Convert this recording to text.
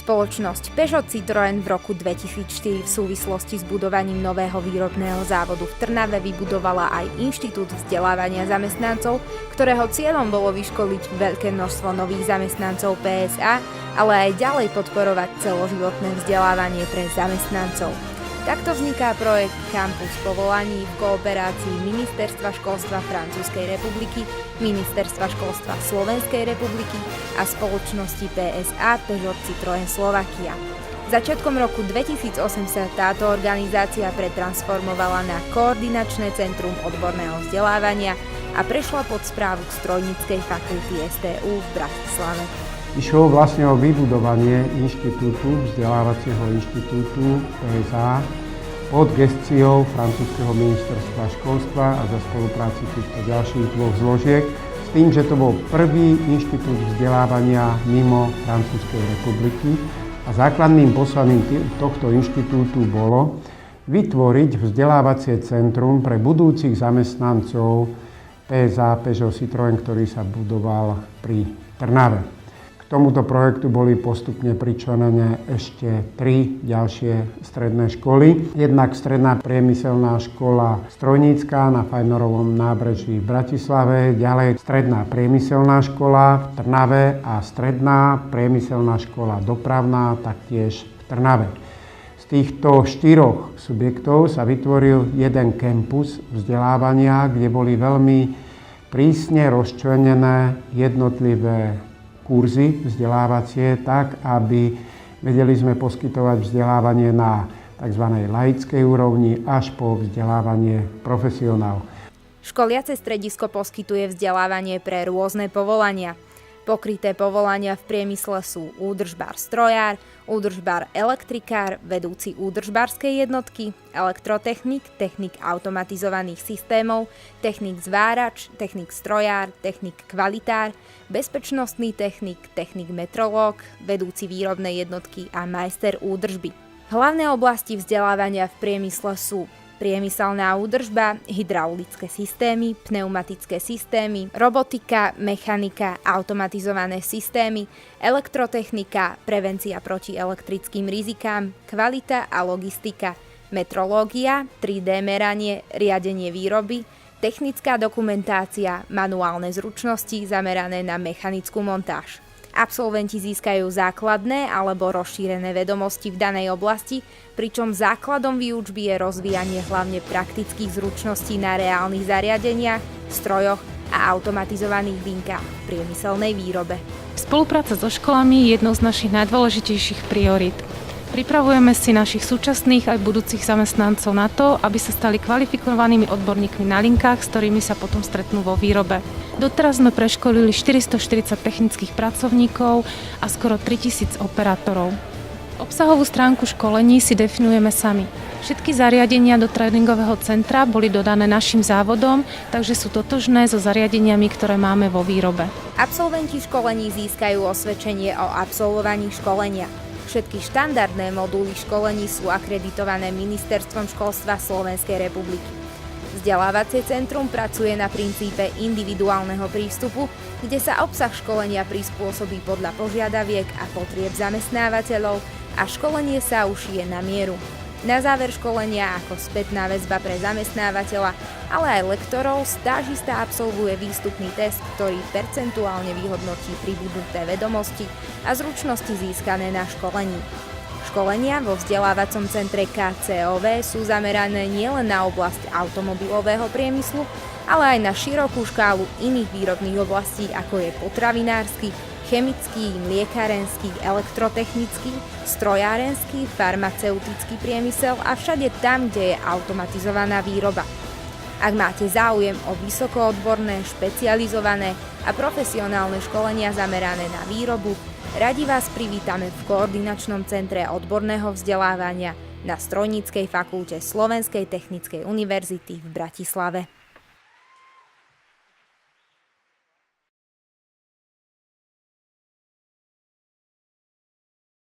Spoločnosť Peugeot Citroën v roku 2004 v súvislosti s budovaním nového výrobného závodu v Trnave vybudovala aj Inštitút vzdelávania zamestnancov, ktorého cieľom bolo vyškoliť veľké množstvo nových zamestnancov PSA, ale aj ďalej podporovať celoživotné vzdelávanie pre zamestnancov. Takto vzniká projekt Campus povolaní v kooperácii Ministerstva školstva Francúzskej republiky, Ministerstva školstva Slovenskej republiky a spoločnosti PSA Peugeot Citroën Slovakia. Začiatkom roku 2008 sa táto organizácia pretransformovala na Koordinačné centrum odborného vzdelávania a prešla pod správu Strojníckej fakulty STU v Bratislave. Išlo vlastne o vybudovanie vzdelávacieho inštitútu PSA pod gesciou francúzskeho ministerstva školstva a za spolupráci týchto ďalších dvoch zložiek, s tým, že to bol prvý inštitút vzdelávania mimo Francúzskej republiky a základným poslaním tohto inštitútu bolo vytvoriť vzdelávacie centrum pre budúcich zamestnancov PSA Peugeot Citroën, ktorý sa budoval pri Trnave. K tomuto projektu boli postupne pričlenené ešte 3 ďalšie stredné školy. Jednak stredná priemyselná škola Strojnícka na Fajnorovom nábreží v Bratislave, ďalej stredná priemyselná škola v Trnave a stredná priemyselná škola dopravná taktiež v Trnave. Z týchto 4 subjektov sa vytvoril jeden kampus vzdelávania, kde boli veľmi prísne rozčlenené jednotlivé kurzy vzdelávacie tak, aby vedeli sme poskytovať vzdelávanie na tzv. Laickej úrovni až po vzdelávanie profesionál. Školiace stredisko poskytuje vzdelávanie pre rôzne povolania. Pokryté povolania v priemysle sú údržbár strojár, údržbár elektrikár, vedúci údržbárskej jednotky, elektrotechnik, technik automatizovaných systémov, technik zvárač, technik strojár, technik kvalitár, bezpečnostný technik, technik metrológ, vedúci výrobnej jednotky a majster údržby. Hlavné oblasti vzdelávania v priemysle sú priemyselná údržba, hydraulické systémy, pneumatické systémy, robotika, mechanika, automatizované systémy, elektrotechnika, prevencia proti elektrickým rizikám, kvalita a logistika, metrológia, 3D meranie, riadenie výroby, technická dokumentácia, manuálne zručnosti zamerané na mechanickú montáž. Absolventi získajú základné alebo rozšírené vedomosti v danej oblasti, pričom základom výučby je rozvíjanie hlavne praktických zručností na reálnych zariadeniach, strojoch a automatizovaných linkách v priemyselnej výrobe. Spolupráca so školami je jednou z našich najdôležitejších priorít. Pripravujeme si našich súčasných aj budúcich zamestnancov na to, aby sa stali kvalifikovanými odborníkmi na linkách, s ktorými sa potom stretnú vo výrobe. Doteraz sme preškolili 440 technických pracovníkov a skoro 3000 operátorov. Obsahovú stránku školení si definujeme sami. Všetky zariadenia do tréningového centra boli dodané našim závodom, takže sú totožné so zariadeniami, ktoré máme vo výrobe. Absolventi školení získajú osvedčenie o absolvovaní školenia. Všetky štandardné moduly školení sú akreditované Ministerstvom školstva Slovenskej republiky. Vzdelávacie centrum pracuje na princípe individuálneho prístupu, kde sa obsah školenia prispôsobí podľa požiadaviek a potrieb zamestnávateľov a školenie sa ušije na mieru. Na záver školenia ako spätná väzba pre zamestnávateľa, ale aj lektorov, stážista absolvuje výstupný test, ktorý percentuálne vyhodnotí pribudnuté vedomosti a zručnosti získané na školení. Školenia vo vzdelávacom centre KCOV sú zamerané nielen na oblasť automobilového priemyslu, ale aj na širokú škálu iných výrobných oblastí, ako je potravinársky, chemický, mliekarenský, elektrotechnický, strojárenský, farmaceutický priemysel a všade tam, kde je automatizovaná výroba. Ak máte záujem o vysokoodborné, špecializované a profesionálne školenia zamerané na výrobu, radi vás privítame v Koordinačnom centre odborného vzdelávania na Strojníckej fakulte Slovenskej technickej univerzity v Bratislave.